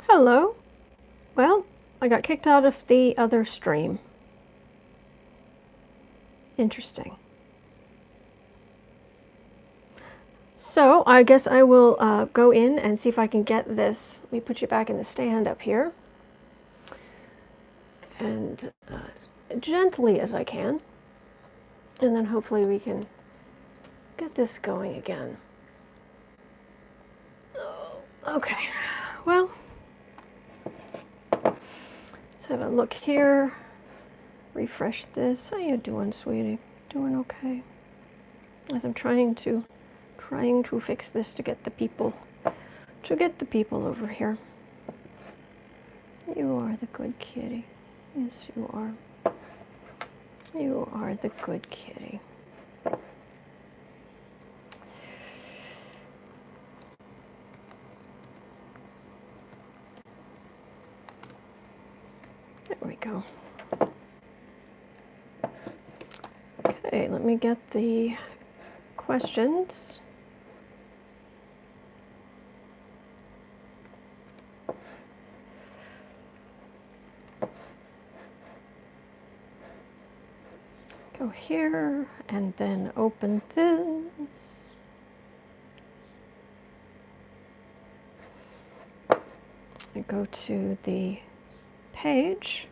Hello. Well, I got kicked out of the other stream. Interesting. So, I guess I will go in and see if I can get this. Let me put you back in the stand up here. And gently as I can. And then hopefully we can get this going again. Okay. Well, let's have a look here. Refresh this. How you doing, sweetie? Doing okay? As I'm trying to fix this to get the people over here. You are the good kitty. Yes, you are. You are the good kitty. There we go. Okay, let me get the questions. Go here and then open this. I go to the page.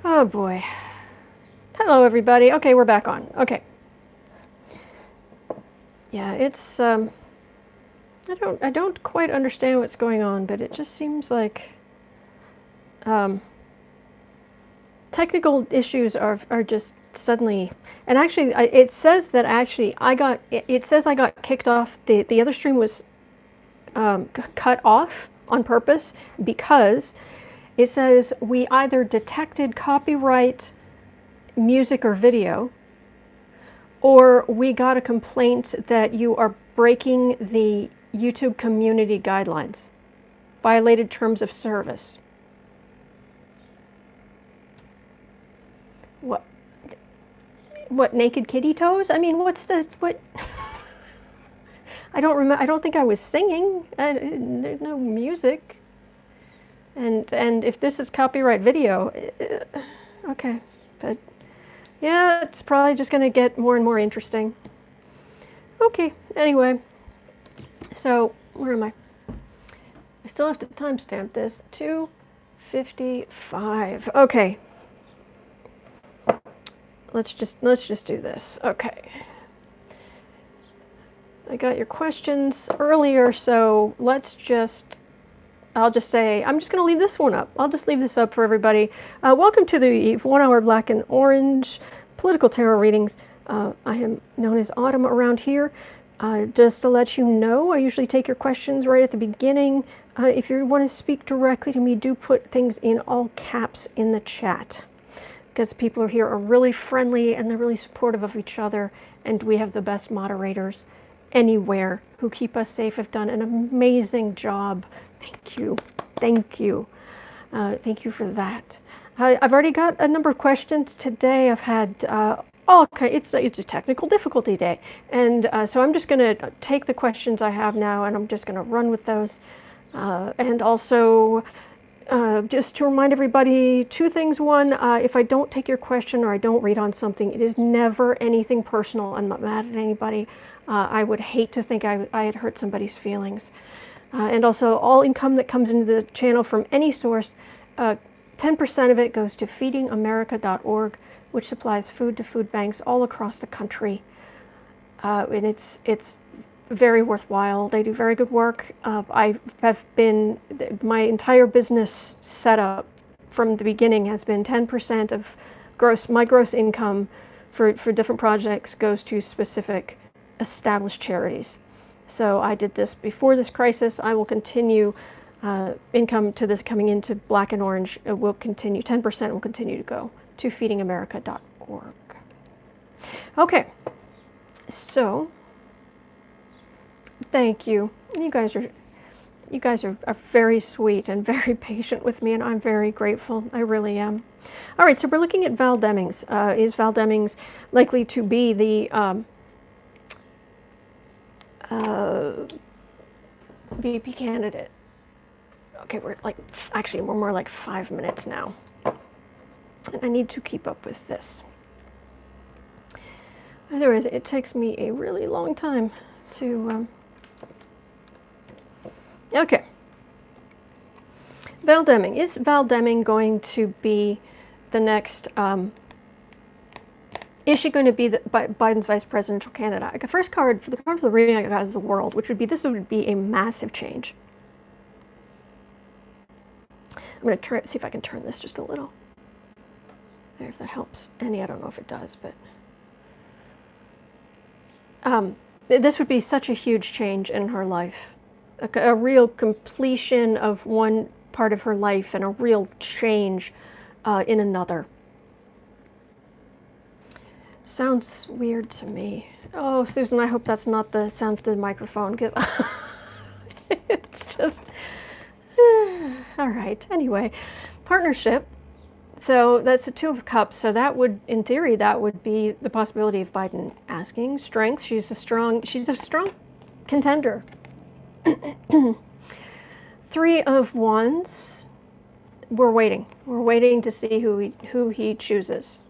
Oh boy. Hello everybody. Okay, we're back on. Okay. Yeah, it's I don't quite understand what's going on, but it just seems like technical issues are just suddenly, and actually it says that actually it says I got kicked off. The other stream was cut off on purpose because it says we either detected copyright music or video, or we got a complaint that you are breaking the YouTube community guidelines, violated terms of service. What naked kitty toes? I mean, what? I don't remember. I don't think I was singing. There's no music. And if this is copyright video, okay, but yeah, it's probably just going to get more and more interesting. Okay, anyway, so where am I? I still have to timestamp this. 2:55. Okay. Let's just do this. Okay. I got your questions earlier, so I'll just say, I'm just going to leave this one up. I'll just leave this up for everybody. Welcome to the 1 hour Black and Orange political tarot readings. I am known as Autumn around here. Just to let you know, I usually take your questions right at the beginning. If you want to speak directly to me, do put things in all caps in the chat, because people here are really friendly and they're really supportive of each other, and we have the best moderators anywhere who keep us safe, have done an amazing job. Thank you. Thank you. Thank you for that. I've already got a number of questions today. I've had it's a technical difficulty day, and so I'm just going to take the questions I have now, and I'm just going to run with those. And also, just to remind everybody, two things. One, if I don't take your question or I don't read on something, it is never anything personal. I'm not mad at anybody. I would hate to think I had hurt somebody's feelings. And also, all income that comes into the channel from any source, 10% of it goes to feedingamerica.org, which supplies food to food banks all across the country. And it's very worthwhile. They do very good work. I have been, my entire business setup from the beginning has been 10% of my gross income for different projects goes to specific established charities. So I did this before this crisis. I will continue income to this coming into Black and Orange. It will continue, 10% will continue to go to feedingamerica.org. Okay, so thank you. You guys are, You guys are very sweet and very patient with me, and I'm very grateful. I really am. All right, so we're looking at Val Demings. Is Val Demings likely to be the VP candidate? Okay, actually, we're more like 5 minutes now. And I need to keep up with this. Otherwise, it takes me a really long time to... Okay. Val Deming. Is Val Deming going to be the next... is she going to be Biden's vice presidential candidate? The first card for the reading I got is the World, which would be, this would be a massive change. I'm going to try to see if I can turn this just a little. There, if that helps any. I don't know if it does, but... this would be such a huge change in her life. A real completion of one part of her life and a real change in another. Sounds weird to me. Oh, Susan, I hope that's not the sound of the microphone, because it's just... all right, anyway. Partnership. So that's a Two of Cups. So that would, in theory, that would be the possibility of Biden asking. Strength. She's a strong contender. Three of Wands. We're waiting. We're waiting to see who he chooses.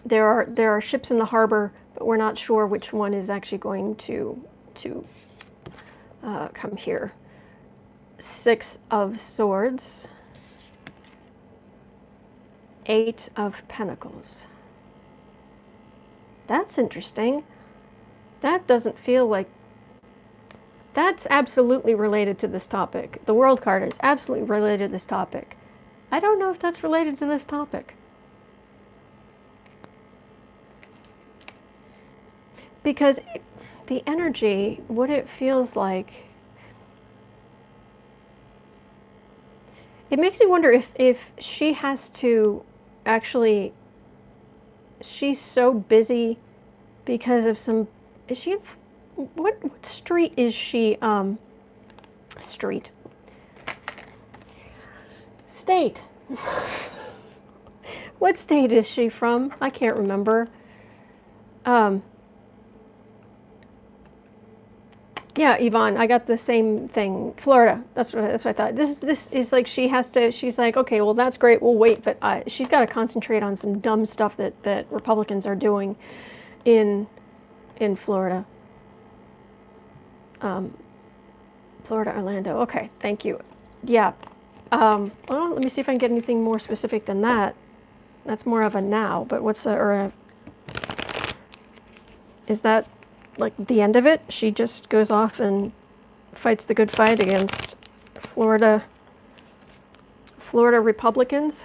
There are ships in the harbor, but we're not sure which one is actually going to come here. Six of Swords. Eight of Pentacles. That's interesting. That doesn't feel like... That's absolutely related to this topic. The World card is absolutely related to this topic. I don't know if that's related to this topic. Because the energy, what it feels like... It makes me wonder if she has to... Actually, she's so busy because of some... Is she in... What street is she... Street. State. What state is she from? I can't remember. Yeah, Yvonne, I got the same thing. Florida. That's what I thought. This is like she has to. She's like, okay, well that's great. We'll wait, but she's got to concentrate on some dumb stuff that Republicans are doing in Florida. Florida, Orlando. Okay, thank you. Yeah. Well, let me see if I can get anything more specific than that. That's more of a now. But what's is that? Like the end of it, she just goes off and fights the good fight against Florida Republicans.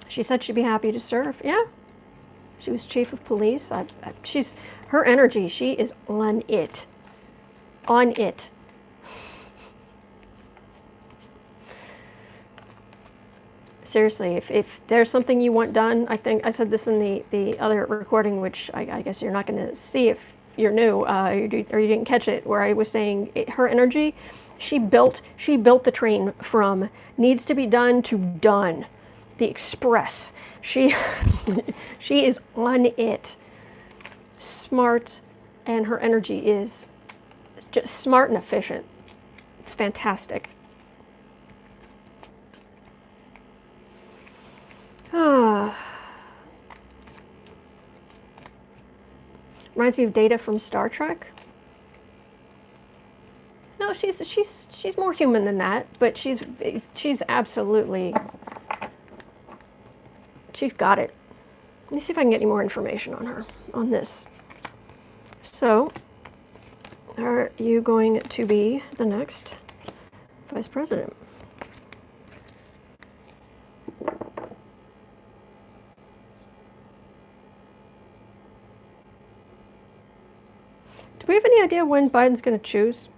She said she'd be happy to serve. Yeah, she was chief of police. Her energy. She is on it. On it. Seriously, if there's something you want done, I think I said this in the other recording, which I guess you're not going to see if you're new, or you didn't catch it, where I was saying her energy, she built the train from needs to be done to done, the express. She is on it, smart, and her energy is just smart and efficient. It's fantastic. Reminds me of Data from Star Trek. No, she's more human than that, but she's absolutely, she's got it. Let me see if I can get any more information on her on this. So, are you going to be the next vice president? Do we have any idea when Biden's going to choose?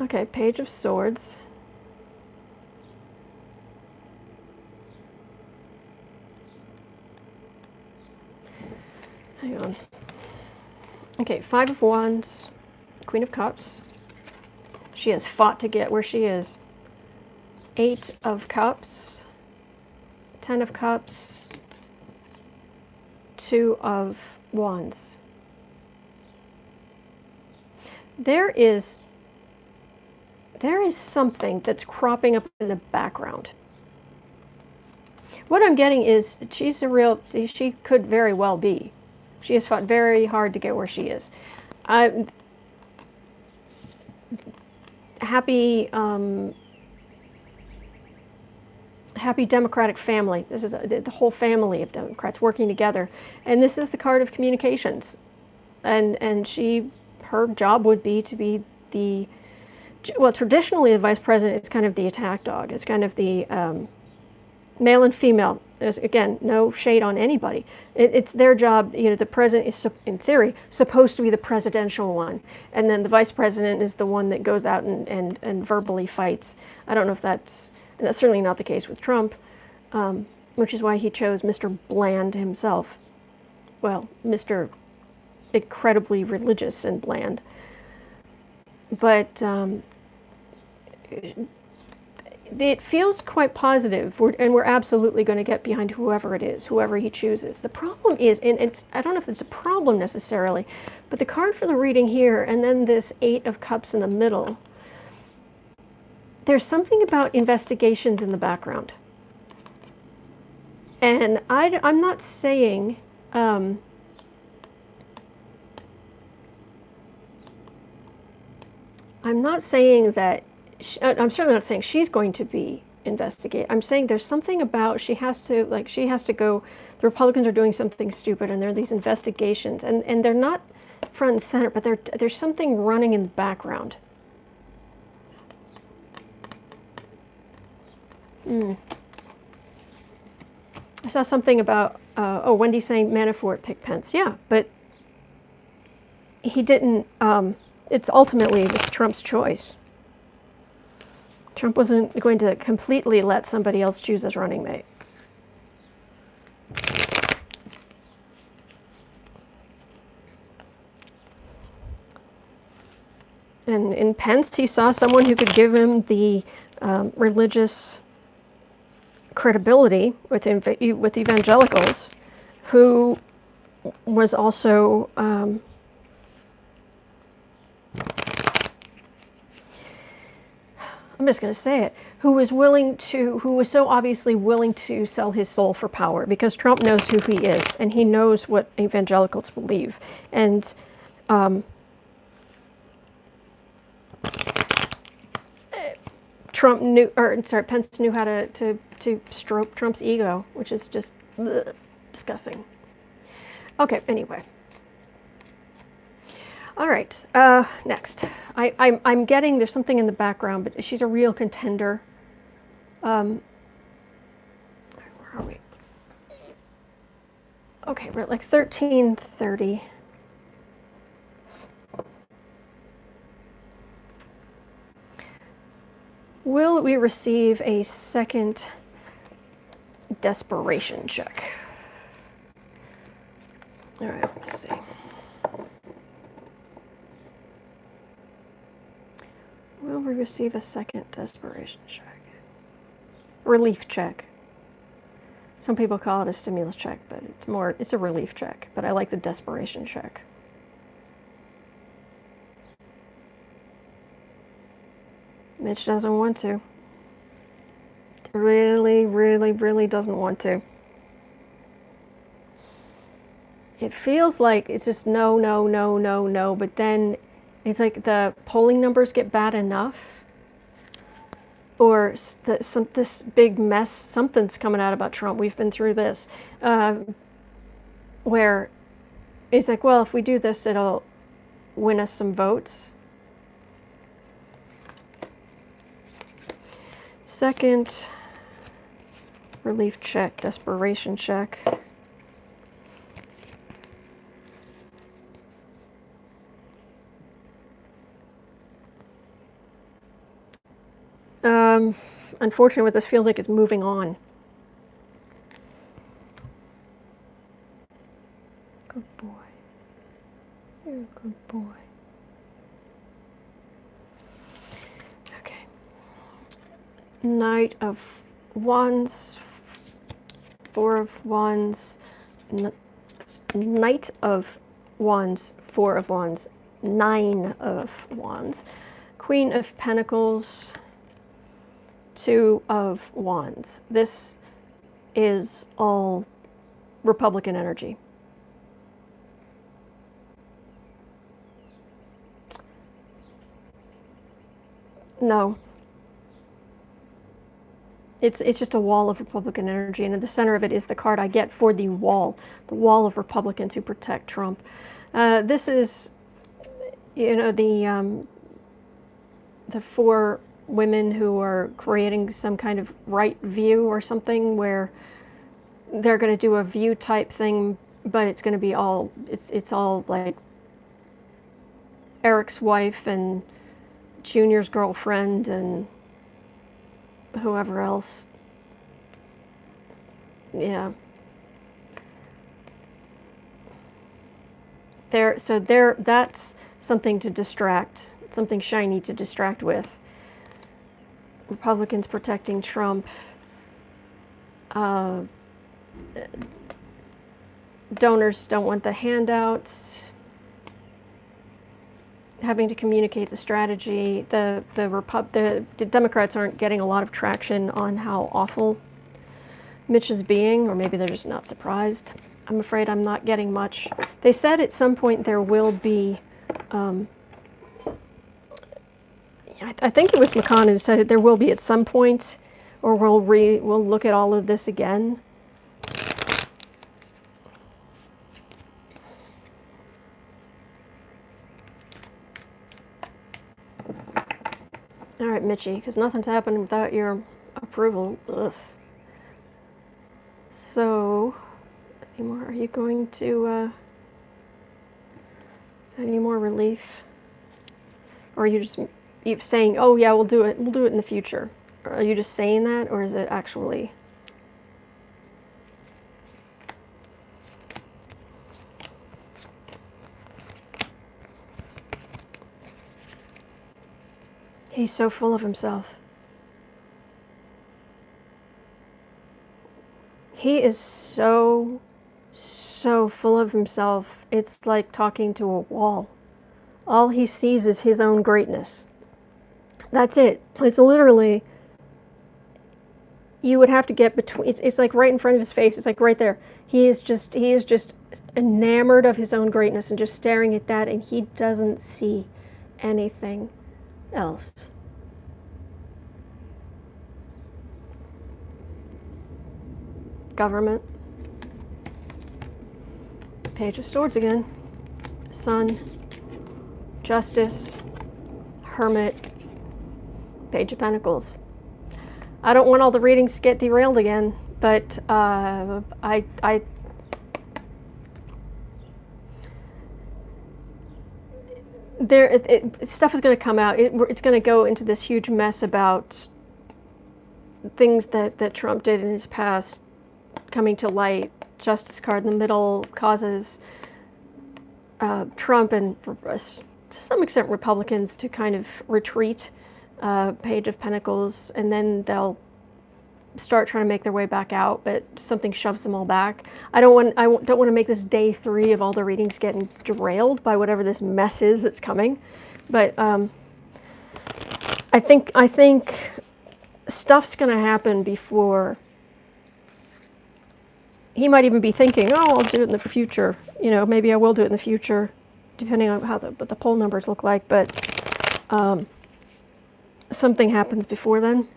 Okay, Page of Swords. hang on. Okay, 5 of Wands, Queen of Cups. She has fought to get where she is. 8 of Cups, 10 of Cups, 2 of Wands. There is something that's cropping up in the background. What I'm getting is she could very well be. She has fought very hard to get where she is. Happy Democratic family. This is the whole family of Democrats working together. And this is the card of communications. And her job would be to be the, well, traditionally the vice president is kind of the attack dog. It's kind of the male and female. There's, again, no shade on anybody. It's their job. You know, the president is, in theory, supposed to be the presidential one. And then the vice president is the one that goes out and verbally fights. I don't know if that's certainly not the case with Trump, which is why he chose Mr. Bland himself. Well, Mr. incredibly religious and bland. But it feels quite positive, and we're absolutely going to get behind whoever it is, whoever he chooses. The problem is, and I don't know if it's a problem necessarily, but the card for the reading here, and then this 8 of Cups in the middle, there's something about investigations in the background. And I'm not saying, I'm not saying that, I'm certainly not saying she's going to be investigated. I'm saying there's something about she has to go, the Republicans are doing something stupid and there are these investigations and they're not front and center, but there's something running in the background. I saw something about, Wendy saying Manafort picked Pence. Yeah, but he didn't, it's ultimately it was Trump's choice. Trump wasn't going to completely let somebody else choose his running mate. And in Pence, he saw someone who could give him the religious credibility with evangelicals, who was also I'm just going to say it, who was so obviously willing to sell his soul for power, because Trump knows who he is and he knows what evangelicals believe. And Pence knew how to stroke Trump's ego, which is just disgusting. Okay, anyway. All right, next. I'm getting, there's something in the background, but she's a real contender. Where are we? Okay, we're at like 1330. Will we receive a second desperation check? All right, let's see. Will we receive a second desperation check? Relief check. Some people call it a stimulus check, but it's a relief check. But I like the desperation check. Mitch doesn't want to. Really, really, really doesn't want to. It feels like it's just no, no, no, no, no, but then it's like the polling numbers get bad enough, or this big mess, something's coming out about Trump. We've been through this, where it's like, well, if we do this, it'll win us some votes. Second relief check, desperation check. Unfortunately, what this feels like is moving on. Good boy. Knight of Wands, Four of Wands, Knight of Wands, Four of Wands, Nine of Wands, Queen of Pentacles, Two of Wands. This is all Republican energy. No. It's just a wall of Republican energy, and in the center of it is the card I get for the wall of Republicans who protect Trump. This is, you know, the four women who are creating some kind of right view or something, where they're going to do a view type thing, but it's going to be all, it's all like Eric's wife and Junior's girlfriend and whoever else. Yeah. That's something to distract, something shiny to distract with. Republicans protecting Trump. Donors don't want the handouts. Having to communicate the strategy. The Democrats aren't getting a lot of traction on how awful Mitch is being, or maybe they're just not surprised. I'm afraid I'm not getting much. They said at some point there will be, I think it was McConnell who said it, there will be at some point, or we'll look at all of this again. All right, Mitchie, because nothing's happened without your approval. Ugh. So, any more? Are you going to, any more relief? Or are you just saying, oh yeah, we'll do it in the future? Or are you just saying that, or is it actually? He's so full of himself. He is so full of himself. It's like talking to a wall. All he sees is his own greatness. That's it. It's literally, you would have to get between, it's like right in front of his face. It's like right there. He is just enamored of his own greatness and just staring at that, and he doesn't see anything else. Government. Page of Swords again. Sun. Justice. Hermit. Page of Pentacles. I don't want all the readings to get derailed again, but stuff is going to come out. It's going to go into this huge mess about things that Trump did in his past coming to light. Justice card in the middle causes Trump and to some extent Republicans to kind of retreat. Page of Pentacles, and then they'll start trying to make their way back out, but something shoves them all back. I don't want to make this day 3 of all the readings getting derailed by whatever this mess is that's coming. But I think stuff's going to happen before. He might even be thinking, oh, I'll do it in the future. You know, maybe I will do it in the future, depending on what the poll numbers look like. But something happens before then.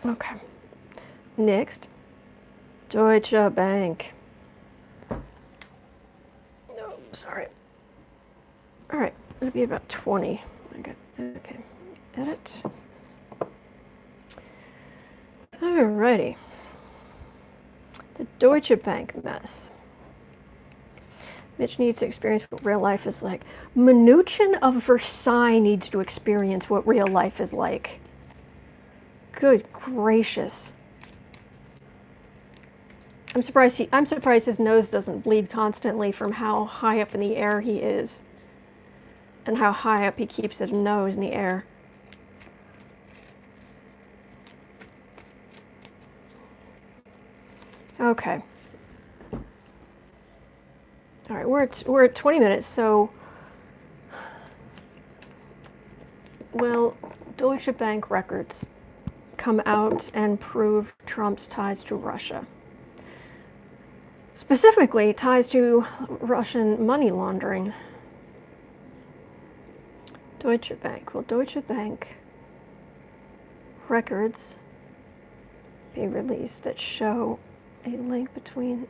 Okay. Next, Deutsche Bank. Oh, sorry. All right, it'll be about 20. Okay. Edit. Alrighty. The Deutsche Bank mess. Mitch needs to experience what real life is like. Mnuchin of Versailles needs to experience what real life is like. Good gracious. I'm surprised his nose doesn't bleed constantly from how high up in the air he is. and how high up he keeps his nose in the air. Okay. All right, we're at 20 minutes, so will Deutsche Bank records come out and prove Trump's ties to Russia? Specifically, ties to Russian money laundering. Deutsche Bank. Will Deutsche Bank records be released that show a link between,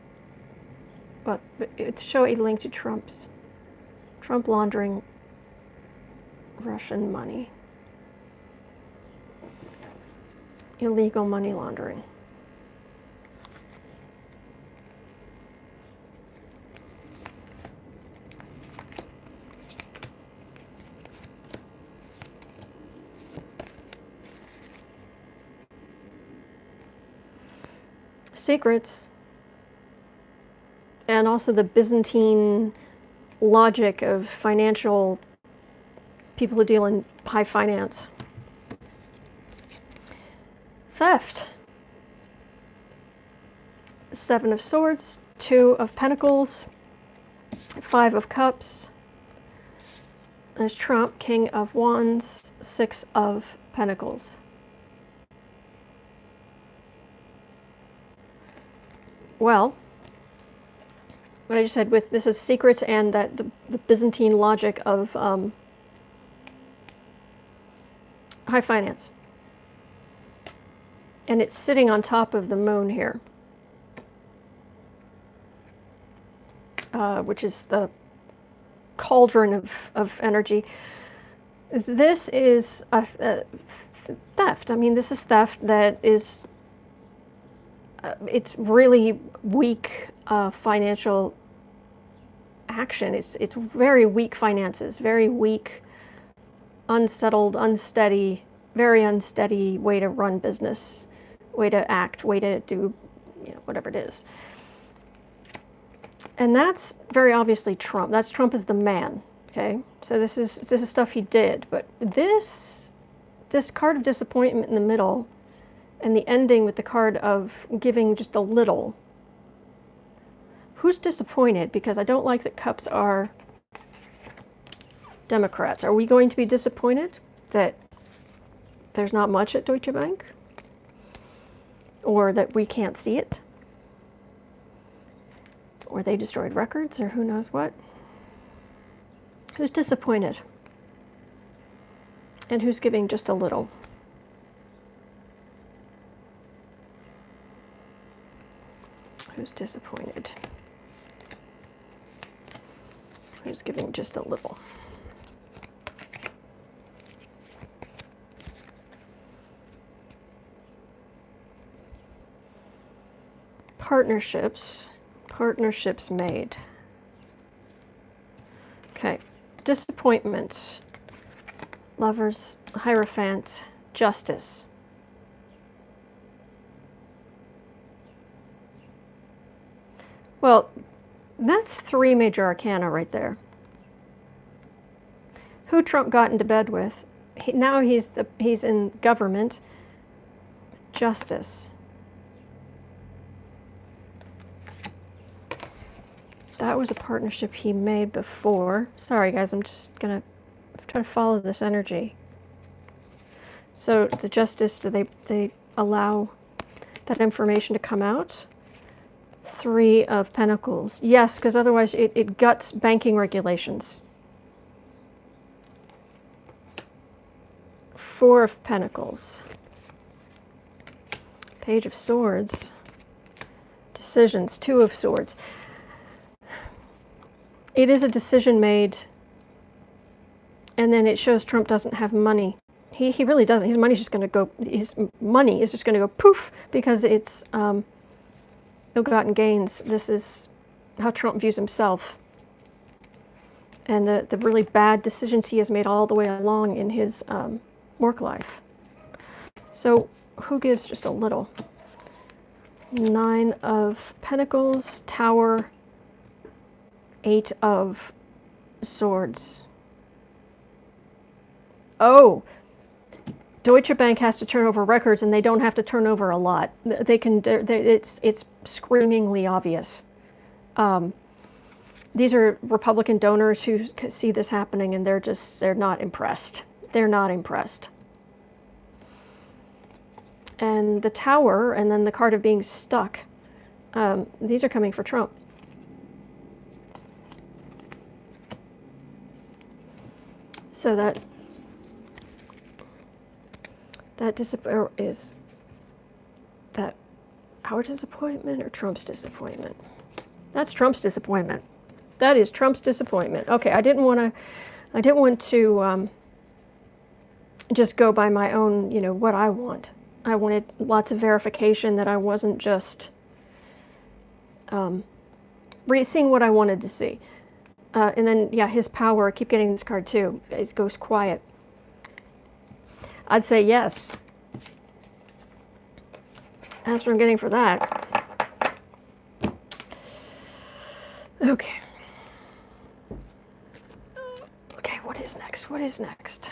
well, show a link to Trump laundering Russian money, illegal money laundering? Secrets, and also the Byzantine logic of financial people who deal in high finance. Theft. 7 of Swords, 2 of Pentacles, 5 of Cups. There's Trump, King of Wands, 6 of Pentacles. Well, what I just said with this is secrets and that the Byzantine logic of high finance. And it's sitting on top of the moon here, which is the cauldron of energy. This is a theft. I mean, this is theft that is it's really weak financial action. It's very weak finances, very weak, unsettled, unsteady, very unsteady way to run business, way to act, way to do, whatever it is. And that's very obviously Trump. That's Trump as the man. Okay, so this is stuff he did. But this card of disappointment in the middle, and the ending with the card of giving just a little. Who's disappointed? Because I don't like that Cups are Democrats. Are we going to be disappointed that there's not much at Deutsche Bank? Or that we can't see it? Or they destroyed records, or who knows what? Who's disappointed? And who's giving just a little? Who's disappointed? Who's giving just a little? Partnerships made. Okay, disappointment, Lovers, Hierophant, Justice. Well, that's 3 major arcana right there. Who Trump got into bed with. Now he's in government. Justice. That was a partnership he made before. Sorry guys, I'm just gonna try to follow this energy. So the Justice, do they allow that information to come out? 3 of Pentacles. Yes, because otherwise it guts banking regulations. 4 of Pentacles. Page of Swords. Decisions. 2 of Swords. It is a decision made, and then it shows Trump doesn't have money. He really doesn't. His money's just going to go. His money is just going to go poof because it's ill-gotten gains. This is how Trump views himself, and the really bad decisions he has made all the way along in his work life. So who gives just a little? 9 of Pentacles, Tower, 8 of Swords. Oh, Deutsche Bank has to turn over records, and they don't have to turn over a lot. They can. It's screamingly obvious. These are Republican donors who see this happening, and they're not impressed. They're not impressed. And the tower, and then the card of being stuck. These are coming for Trump. So that is that our disappointment or Trump's disappointment? That's Trump's disappointment. That is Trump's disappointment. Okay, I didn't want to just go by my own, what I want. I wanted lots of verification that I wasn't just seeing what I wanted to see. And then, yeah, his power, I keep getting this card too. It goes quiet. I'd say yes. That's what I'm getting for that. Okay. Okay, what is next? What is next?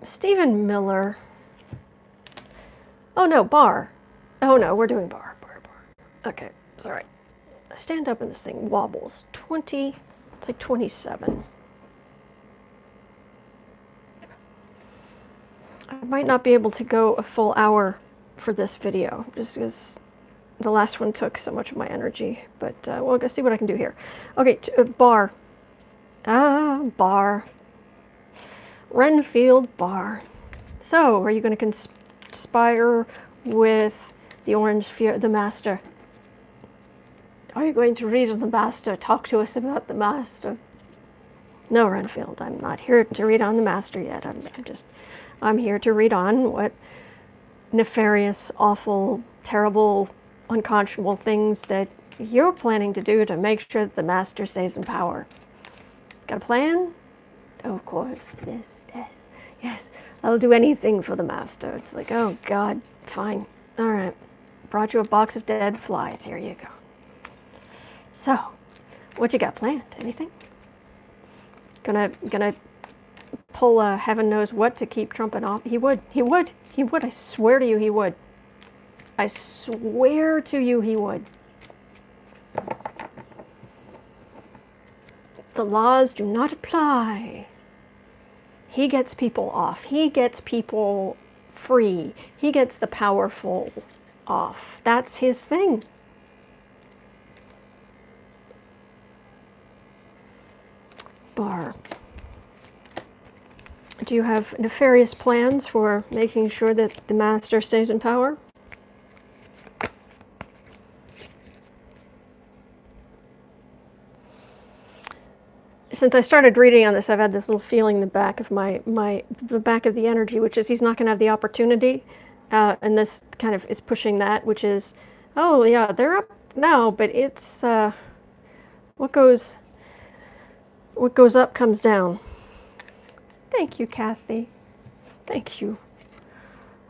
Stephen Miller. Oh no, Barr. Oh no, we're doing Barr. Okay, sorry. I stand up and this thing wobbles. 20, it's like 27. I might not be able to go a full hour for this video, just because the last one took so much of my energy. But we'll go see what I can do here. Okay, Barr. Barr. Renfield Barr. So, are you going to conspire with the Orange Fear, the Master? Are you going to read on the Master? Talk to us about the Master. No, Renfield, I'm not here to read on the Master yet. I'm here to read on what nefarious, awful, terrible, unconscionable things that you're planning to do to make sure that the Master stays in power. Got a plan? Oh, of course. Yes. I'll do anything for the Master. It's like, oh, God, fine. All right. Brought you a box of dead flies. Here you go. So, what you got planned? Anything? Gonna pull heaven knows what to keep Trump in office? He would. I swear to you, he would. I swear to you, he would. The laws do not apply. He gets people off. He gets people free. He gets the powerful off. That's his thing. Barr. Do you have nefarious plans for making sure that the Master stays in power? Since I started reading on this, I've had this little feeling in the back of the back of the energy, which is he's not going to have the opportunity, and this kind of is pushing that, which is, oh yeah, they're up now, but it's what goes up comes down. Thank you, Kathy. Thank you.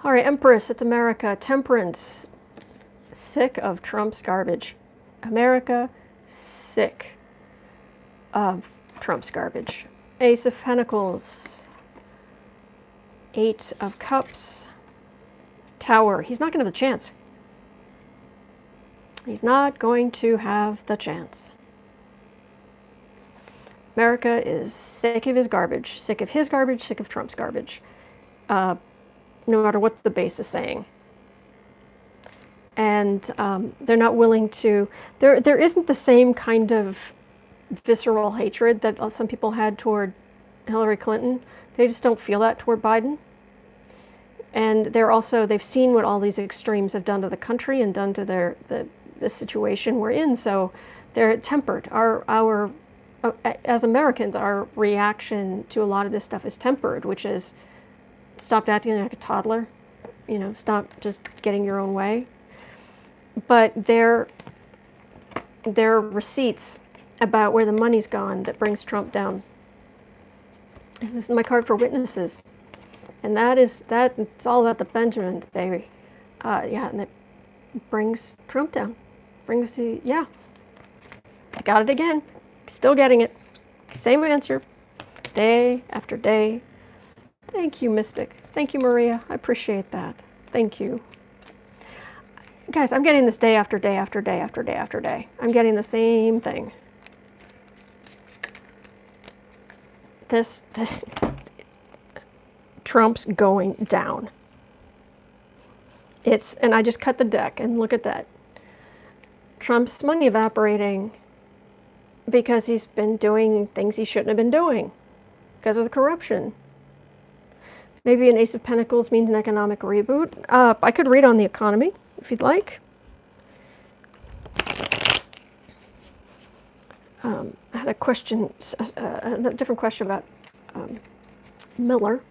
All right, Empress, it's America. Temperance, sick of Trump's garbage. America, sick of Trump's garbage. Ace of Pentacles, Eight of Cups, Tower. He's not going to have the chance. He's not going to have the chance. America is sick of his garbage, sick of Trump's garbage, no matter what the base is saying. And they're not willing to, there isn't the same kind of visceral hatred that some people had toward Hillary Clinton. They just don't feel that toward Biden. And they've seen what all these extremes have done to the country and done to the situation we're in, so they're tempered. Our as Americans, our reaction to a lot of this stuff is tempered, which is stop acting like a toddler, stop just getting your own way. But their receipts about where the money's gone that brings Trump down. This is my card for witnesses. And it's all about the Benjamins, baby. Yeah, and it brings Trump down. Brings the, yeah. I got it again. Still getting it. Same answer. Day after day. Thank you, Mystic. Thank you, Maria. I appreciate that. Thank you. Guys, I'm getting this day after day after day after day after day. I'm getting the same thing. This Trump's going down. And I just cut the deck and look at that. Trump's money evaporating because he's been doing things he shouldn't have been doing because of the corruption. Maybe an Ace of Pentacles means an economic reboot. I could read on the economy if you'd like. I had a question, a different question about Miller.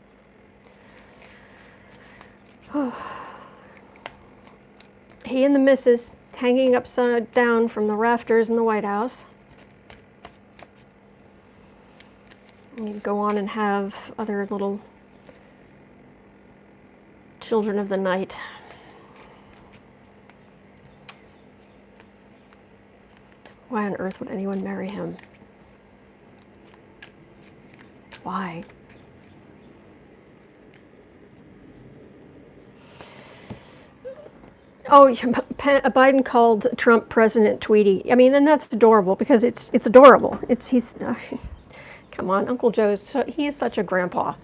He and the missus hanging upside down from the rafters in the White House. You go on and have other little children of the night. Why on earth would anyone marry him? Why? Oh, Biden called Trump President Tweety. I mean, and that's adorable because it's adorable. He's come on, Uncle Joe's he is such a grandpa.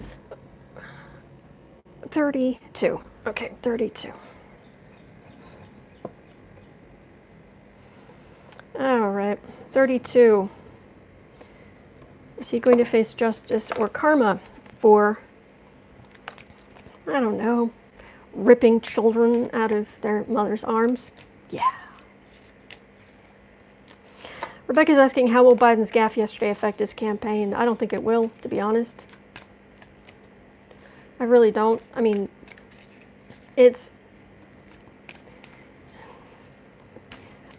32. Okay, 32. All right, 32. Is he going to face justice or karma for, I don't know, ripping children out of their mother's arms? Yeah. Rebecca's asking, how will Biden's gaffe yesterday affect his campaign? I don't think it will, to be honest. I really don't. I mean, I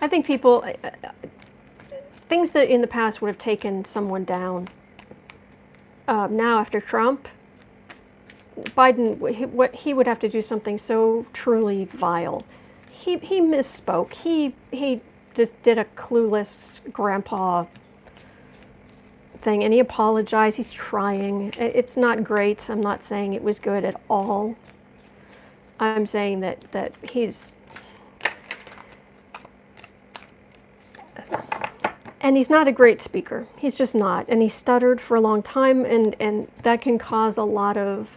think people, things that in the past would have taken someone down, now after Trump, Biden, he would have to do something so truly vile. He misspoke. He just did a clueless grandpa thing, and he apologized. He's trying. It's not great. I'm not saying it was good at all. I'm saying that he's, and he's not a great speaker. He's just not. And he stuttered for a long time, and that can cause a lot of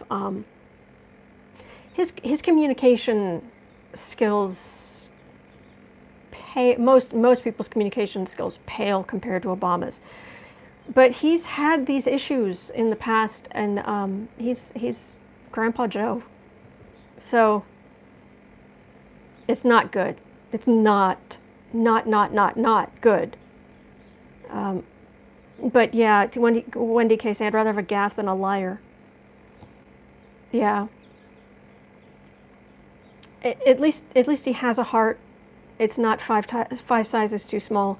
his communication skills most people's communication skills pale compared to Obama's. But he's had these issues in the past, and he's Grandpa Joe. So it's not good. It's not good. But yeah, to Wendy Casey, I'd rather have a gaffe than a liar. Yeah. At least he has a heart. It's not five sizes too small.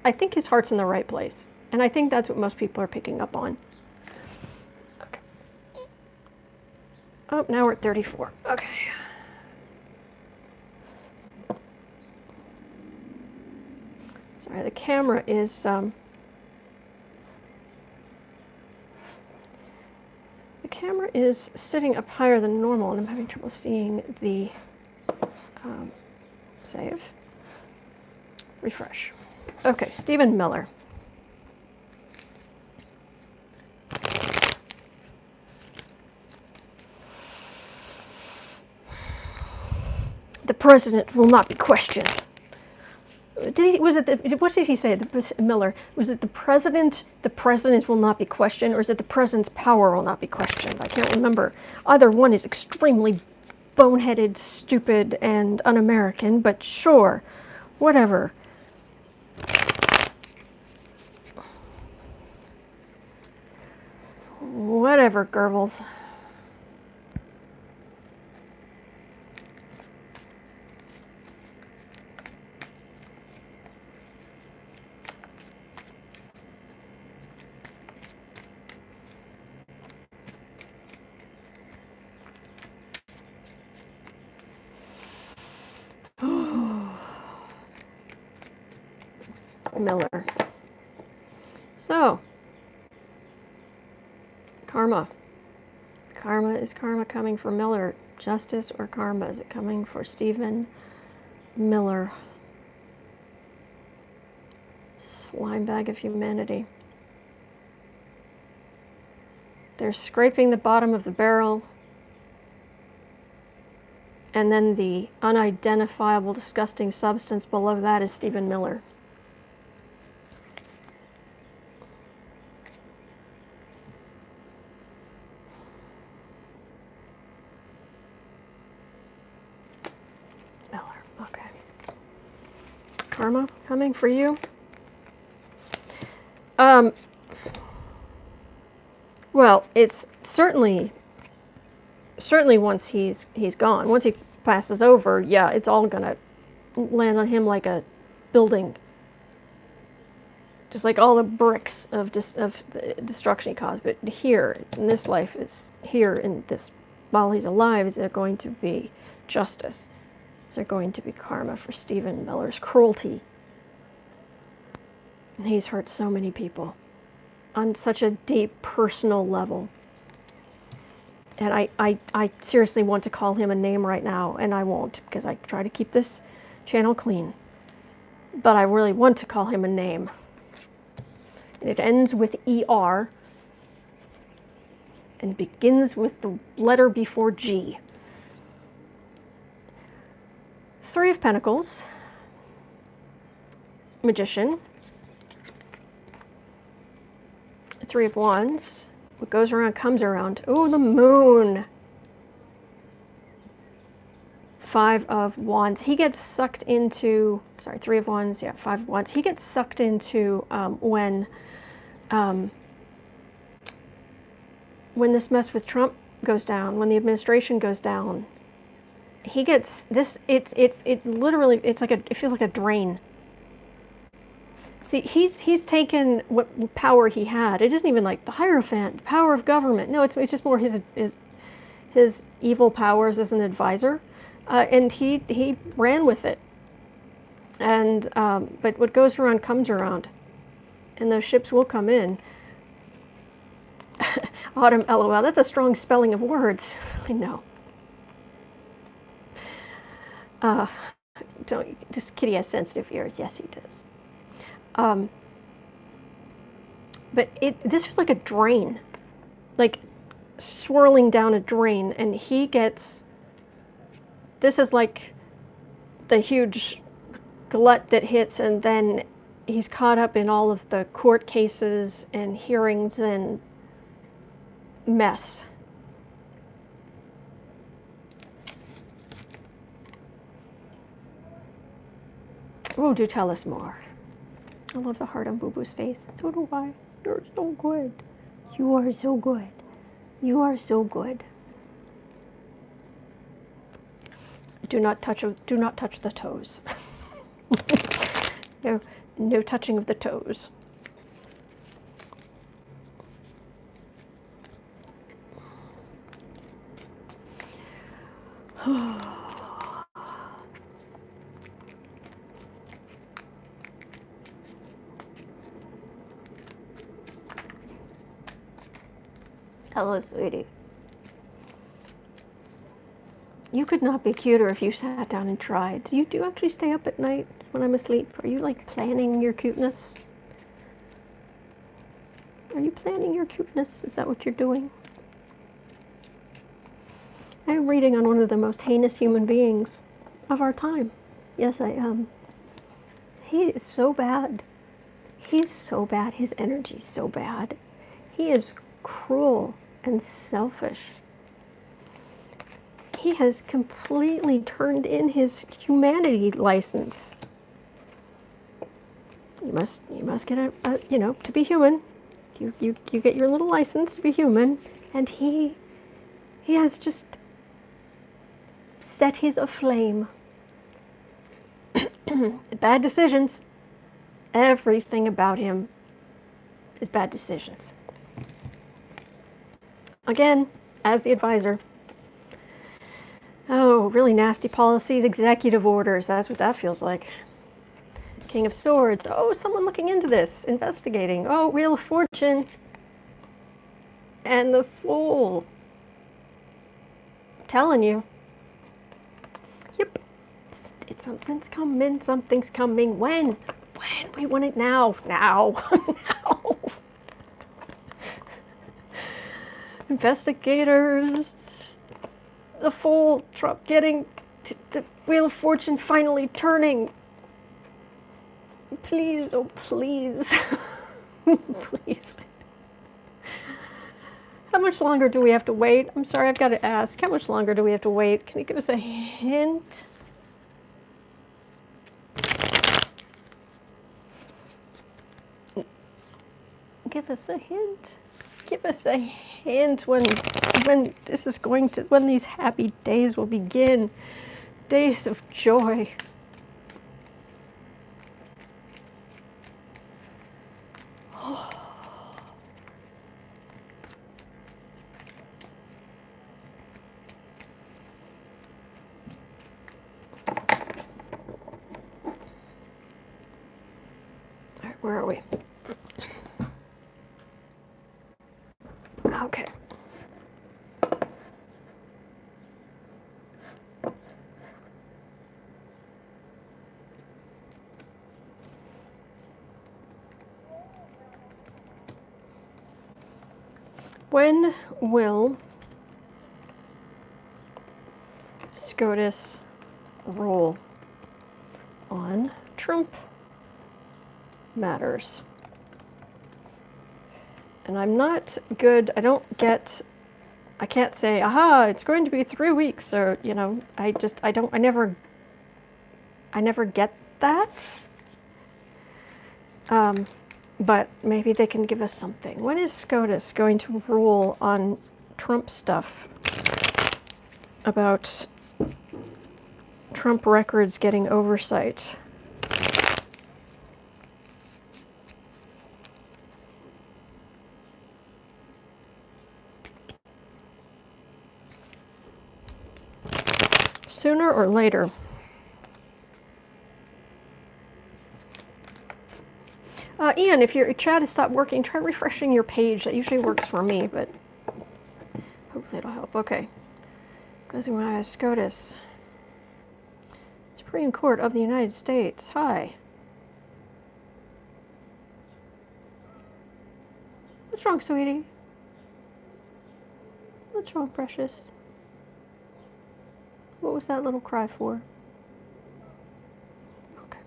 I think his heart's in the right place, and I think that's what most people are picking up on. Okay. Oh, now we're at 34. Okay. Sorry, the camera is sitting up higher than normal, and I'm having trouble seeing the save. Refresh. Okay, Stephen Miller. The president will not be questioned. What did he say, Miller? Was it the president will not be questioned, or is it the president's power will not be questioned? I can't remember. Either one is extremely boneheaded, stupid, and un-American, but sure, whatever. Whatever, Goebbels. Miller. So, karma. Is karma coming for Miller? Justice or karma? Is it coming for Stephen Miller? Slime bag of humanity. They're scraping the bottom of the barrel. And then the unidentifiable, disgusting substance below that is Stephen Miller. Miller, okay. Karma coming for you? Well, it's certainly once he's gone, once he passes over, yeah, it's all gonna land on him like a building, just like all the bricks of the destruction he caused. But here in this life, is here in this, while he's alive, is there going to be justice? Is there going to be karma for Stephen Miller's cruelty? He's hurt so many people on such a deep personal level. And I seriously want to call him a name right now, and I won't, because I try to keep this channel clean. But I really want to call him a name. And it ends with ER and begins with the letter before G. Three of Pentacles, Magician, Three of Wands. What goes around comes around. Oh, the Moon. Five of Wands. He gets sucked into, sorry, Three of Wands, yeah, Five of Wands. He gets sucked into when this mess with Trump goes down, when the administration goes down. He gets this, it literally, it's like it feels like a drain. See, he's taken what power he had. It isn't even like the Hierophant, the power of government. No, it's just more his evil powers as an advisor, and he ran with it. And but what goes around comes around, and those ships will come in. Autumn, LOL. That's a strong spelling of words. I know. Does Kitty has sensitive ears? Yes, he does. But this was like a drain, like swirling down a drain, and he gets, this is like the huge glut that hits, and then he's caught up in all of the court cases and hearings and mess. Oh, do tell us more. I love the heart on Boo Boo's face. So do I. You're so good. You are so good. You are so good. Do not touch the toes. No touching of the toes. Hello, sweetie. You could not be cuter if you sat down and tried. Do you actually stay up at night when I'm asleep? Are you like planning your cuteness? Are you planning your cuteness? Is that what you're doing? I'm reading on one of the most heinous human beings of our time. Yes, I am. He is so bad. He's so bad. His energy's so bad. He is cruel and selfish. He has completely turned in his humanity license. You must get a to be human. You get your little license to be human, and he has just set his aflame. Bad decisions. Everything about him is bad decisions. Again, as the advisor. Oh, really nasty policies, executive orders. That's what that feels like. King of Swords. Oh, someone looking into this, investigating. Oh, Wheel of Fortune. And the Fool. I'm telling you. Yep. Something's coming, something's coming. When? We want it now. Now. Now. Investigators. The Fool. Trump getting the Wheel of Fortune finally turning. Please, oh please. Please. How much longer do we have to wait? I'm sorry, I've got to ask. How much longer do we have to wait? Can you give us a hint? Give us a hint. Give us a hint when this is going to, when these happy days will begin. Days of joy. Where are we? Okay. When will SCOTUS rule on Trump matters? And I'm not good, I can't say, aha, it's going to be 3 weeks, or, you know, I never get that. But maybe they can give us something. When is SCOTUS going to rule on Trump stuff about Trump records getting oversight? Sooner or later? Ian, if your chat has stopped working, try refreshing your page. That usually works for me, but hopefully it'll help. Okay. Closing my eyes. SCOTUS. Supreme Court of the United States. Hi. What's wrong, sweetie? What's wrong, precious? What was that little cry for? Okay.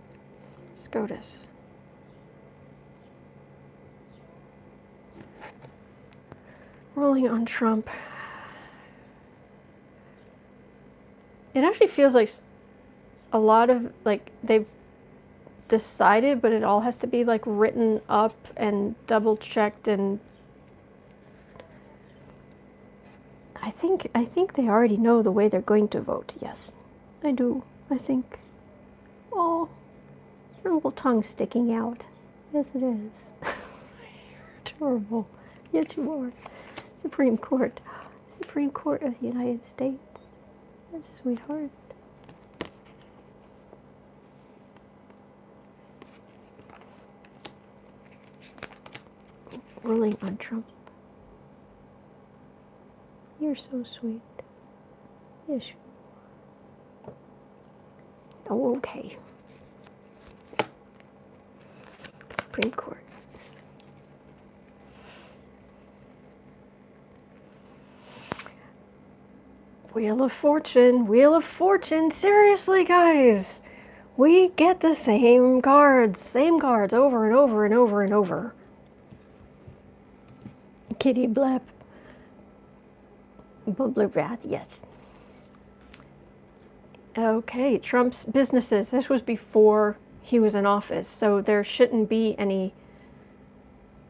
SCOTUS. Ruling on Trump. It actually feels like a lot of, like, they've decided, but it all has to be, like, written up and double-checked, and I think they already know the way they're going to vote. Yes, I do. I think. Oh, your little tongue sticking out. Yes, it is. You're adorable. Yes, you are. Supreme Court of the United States. Yes, sweetheart. Ruling on Trump. You're so sweet. Yes. Oh, okay. Supreme Court. Wheel of Fortune, Wheel of Fortune. Seriously, guys, we get the same cards over and over and over and over. Kitty blap. Blue rat, yes. Okay, Trump's businesses. This was before he was in office, so there shouldn't be any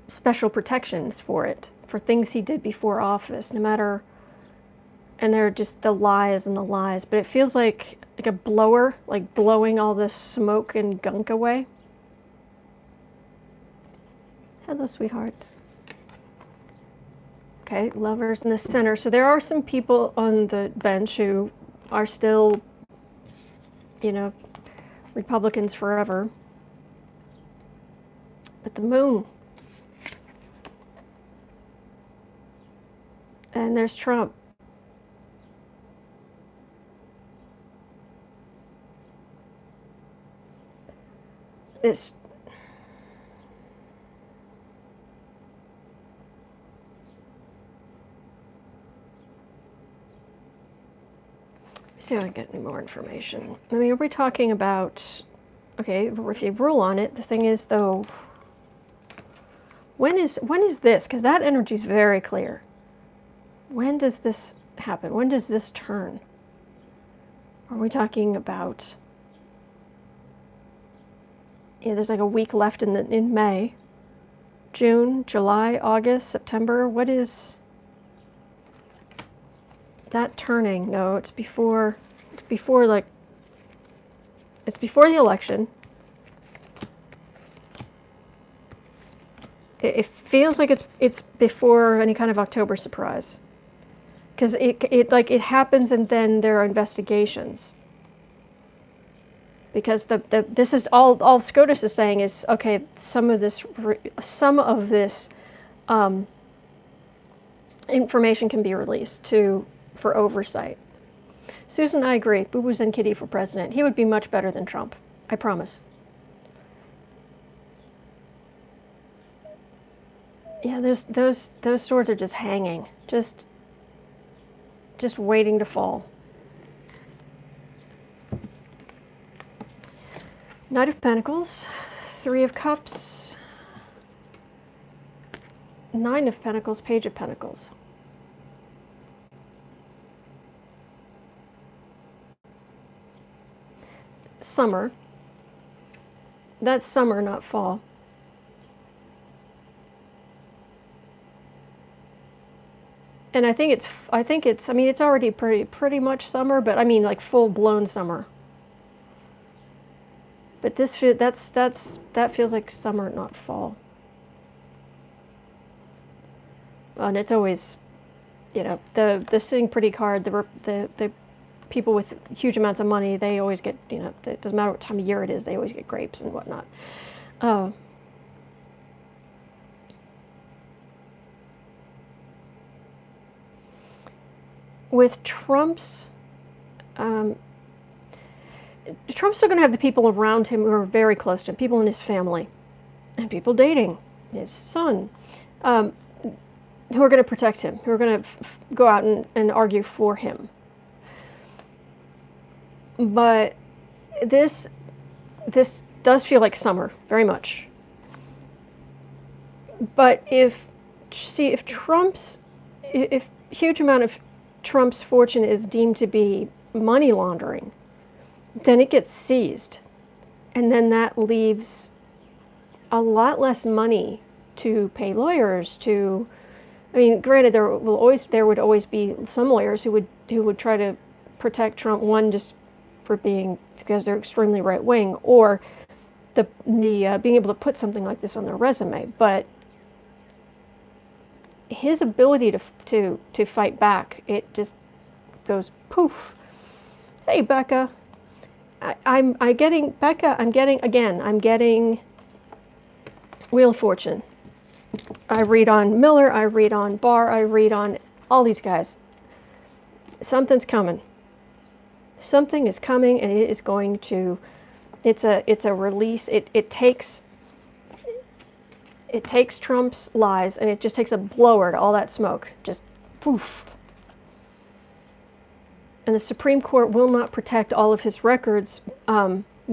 special protections for it, for things he did before office, no matter. And they're just the lies and the lies. But it feels like a blower, like blowing all this smoke and gunk away. Hello, sweetheart. Okay, lovers in the center. So there are some people on the bench who are still, you know, Republicans forever. But the moon. And there's Trump. This. See if I can get any more information. I mean, are we talking about, okay, if you rule on it, the thing is though, when is this? Because that energy is very clear. When does this happen? When does this turn? Are we talking about, yeah, there's like a week left in May, June, July, August, September. What is that turning? No, it's before the election. It feels like it's before any kind of October surprise, because it happens and then there are investigations. Because this is all SCOTUS is saying is, okay, some of this information can be released for oversight. Susan, I agree. Boo Boo's and Kitty for president. He would be much better than Trump. I promise. Yeah, those swords are just hanging, just waiting to fall. Knight of Pentacles, Three of Cups, Nine of Pentacles, Page of Pentacles. Summer. That's summer, not fall. And I think it's I mean, it's already pretty much summer, but I mean like full-blown summer. But that feels like summer, not fall. And it's always, you know, the sitting pretty card, the people with huge amounts of money, they always get, you know, it doesn't matter what time of year it is, they always get grapes and whatnot. With Trump's still going to have the people around him who are very close to him, people in his family, and people dating his son, who are going to protect him, who are going to go out and argue for him. But this does feel like summer, very much. But if huge amount of Trump's fortune is deemed to be money laundering, then it gets seized. And then that leaves a lot less money to pay lawyers to, I mean, granted, there would always be some lawyers who would try to protect Trump, one, just because they're extremely right wing, or the being able to put something like this on their resume. But his ability to fight back, it just goes poof. Hey, Becca. I'm getting Wheel of Fortune. I read on Miller, I read on Barr, I read on all these guys. Something's coming. Something is coming, and it is going to. It's a release. It takes Trump's lies, and it just takes a blower to all that smoke. Just poof. And the Supreme Court will not protect all of his records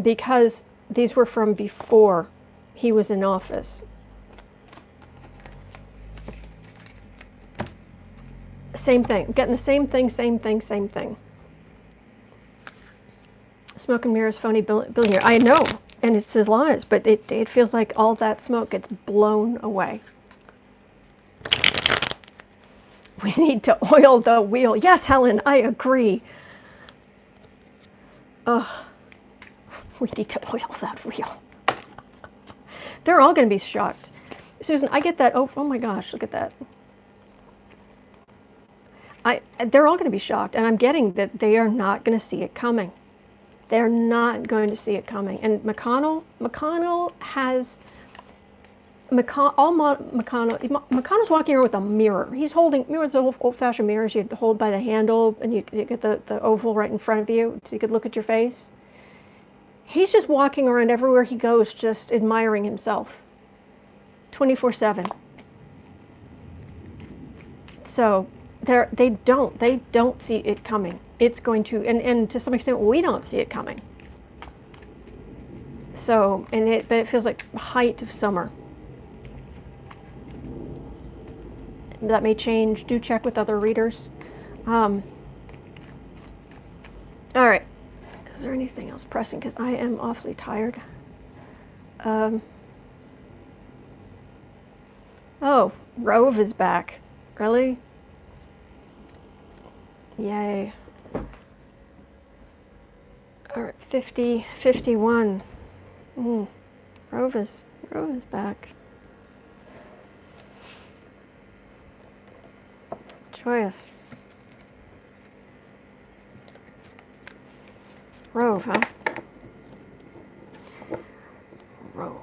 because these were from before he was in office. Same thing. I'm getting the same thing. Smoke and mirrors, phony billionaire. I know, and it's his lies, but it feels like all that smoke gets blown away. We need to oil the wheel. Yes, Helen, I agree. We need to oil that wheel. They're all going to be shocked. Susan, I get that. Oh my gosh, look at that. They're all going to be shocked, and I'm getting that they are not going to see it coming. They're not going to see it coming. And McConnell has McConnell's walking around with a mirror. He's holding mirrors, old-fashioned mirrors you hold by the handle, and you get the oval right in front of you so you could look at your face. He's just walking around everywhere he goes, just admiring himself, 24/7. So they don't see it coming. It's going to, and to some extent, we don't see it coming. So, but it feels like height of summer. That may change. Do check with other readers. All right. Is there anything else pressing? Because I am awfully tired. Oh, Rove is back. Really? Yay. All right, 50, 51. Rove is back. Joyous. Rove, huh? Rove.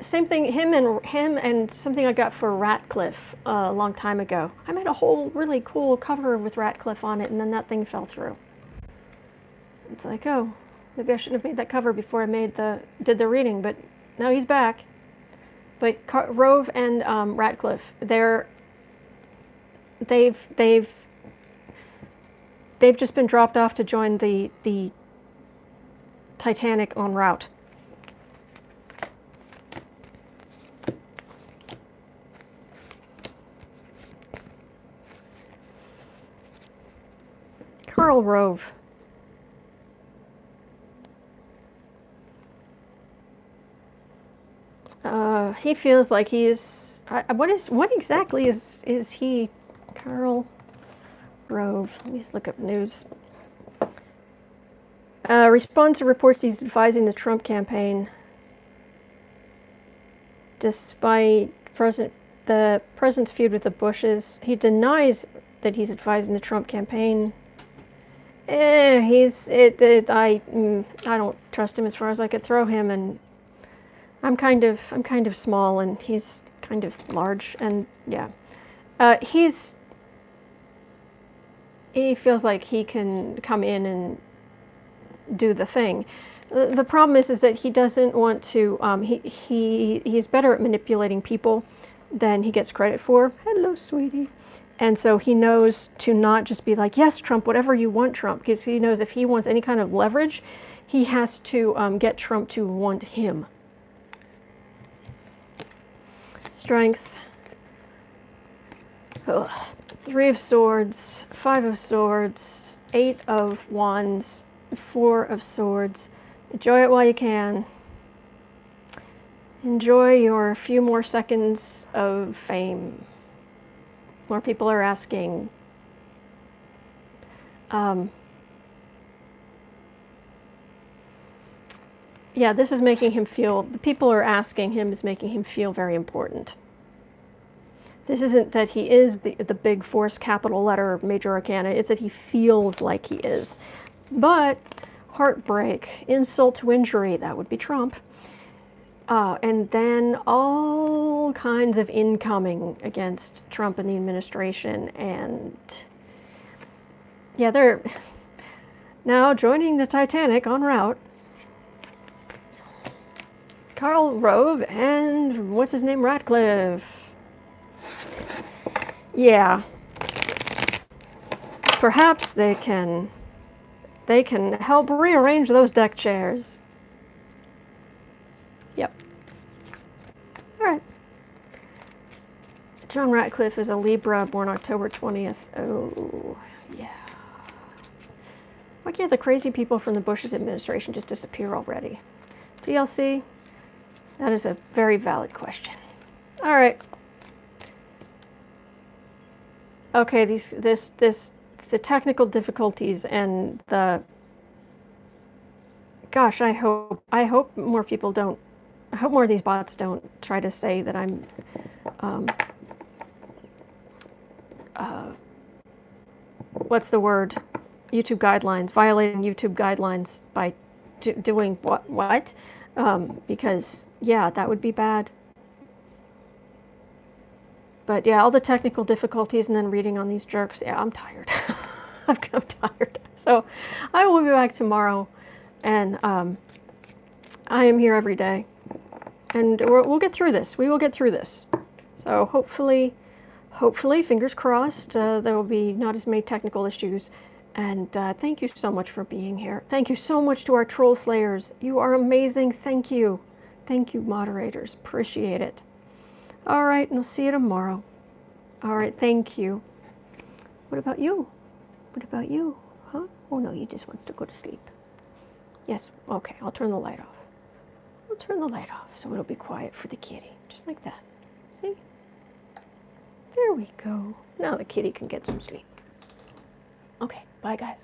Same thing, him and something I got for Ratcliffe a long time ago. I made a whole really cool cover with Ratcliffe on it, and then that thing fell through. It's like, oh, maybe I shouldn't have made that cover before I did the reading, but now he's back. But Rove and Ratcliffe, they've just been dropped off to join the Titanic en route. Karl Rove. He feels like he's. What exactly is he? Karl Rove. Let me just look up news. Responds to reports he's advising the Trump campaign. Despite the president's feud with the Bushes, he denies that he's advising the Trump campaign. I don't trust him as far as I could throw him, and I'm kind of small, and he's kind of large, and yeah, he feels like he can come in and do the thing. The problem is that he doesn't want to. He's better at manipulating people than he gets credit for. Hello, sweetie. And so he knows to not just be like, yes, Trump, whatever you want, Trump, because he knows if he wants any kind of leverage, he has to get Trump to want him. Strength. Ugh. 3 of Swords, 5 of Swords, 8 of Wands, 4 of Swords. Enjoy it while you can. Enjoy your few more seconds of fame. More people are asking. Yeah, this is making him feel, the people are asking him is making him feel very important. This isn't that he is the big force capital letter major arcana, it's that he feels like he is. But heartbreak, insult to injury, that would be Trump. And then all kinds of incoming against Trump and the administration, and yeah, they're now joining the Titanic en route. Karl Rove and what's his name, Ratcliffe. Yeah, perhaps they can help rearrange those deck chairs. Yep. All right. John Ratcliffe is a Libra, born October 20th. Oh, yeah. Why can't the crazy people from the Bush's administration just disappear already? TLC? That is a very valid question. All right. Okay, the technical difficulties and the. Gosh, I hope more people don't. I hope more of these bots don't try to say that I'm. What's the word? YouTube guidelines, violating YouTube guidelines by doing what? Because, yeah, that would be bad. But yeah, all the technical difficulties and then reading on these jerks, yeah, I'm tired. I'm tired. So I will be back tomorrow, and I am here every day. And we'll get through this. We will get through this. So hopefully, fingers crossed, there will be not as many technical issues. And thank you so much for being here. Thank you so much to our troll slayers. You are amazing. Thank you. Thank you, moderators. Appreciate it. All right, and I'll see you tomorrow. All right, thank you. What about you? What about you? Huh? Oh, no, he just wants to go to sleep. Yes, okay, I'll turn the light off. I'll turn the light off so it'll be quiet for the kitty. Just like that. See? There we go. Now the kitty can get some sleep. Okay, bye, guys.